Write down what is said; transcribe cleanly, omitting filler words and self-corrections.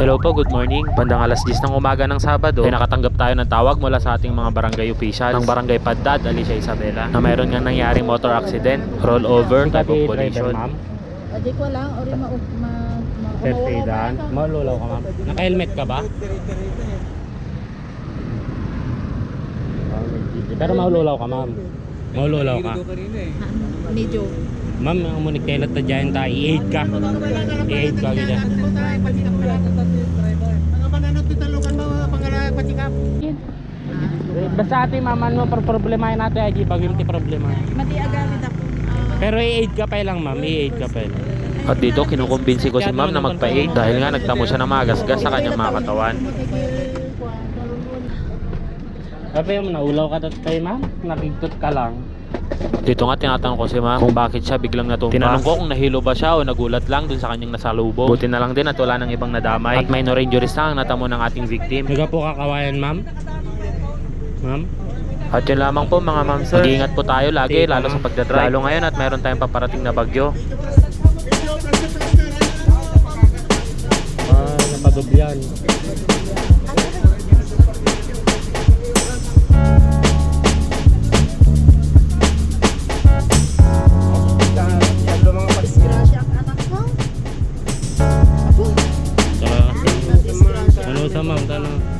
Hello po, good morning. Bandang alas 10 ng umaga ng Sabado ay nakatanggap tayo ng tawag mula sa ating mga barangay officials ng Barangay Padad, Alicia Isabela na mayroon nga nangyaring motor accident, rollover, type of collision. Di ko lang, ori Persidan, maululaw ka ma'am. Naka-helmet ka ba? Pero maululaw ka ma'am. Maululaw ka. medyo. Ma'am, ang munik tayo na dyan tayo. I-8 ka. I-8 ka gila. Basta ate maman mo per problema natin ay bagim ti problema. Mati agamit ako. Pero i-8 ka pa lang ma'am, i-8 ka pa. At dito kinukumbinsi ko si ma'am na magpa-8 dahil nga nagtamo siya ng magasgas sa kanyang mga katawan. Sabi mo naulaw ka tayo ma'am, nakigtot ka lang. Dito nga tinatanong ko si ma'am kung bakit siya biglang natumba. Tinanong ko kung nahilo ba siya o nagulat lang dun sa kanyang nasalubong. Buti na lang din at wala nang ibang nadamay. At minor injuries lang ang natamo ng ating victim. Naga po kakawayan ma'am? Ma'am? At yun lamang po mga ma'am sir. Mag-iingat po tayo lagi lalo sa pagdadrive. Lalo ngayon at mayroon tayong paparating na bagyo. Napadubyan. Ano sa ma'am?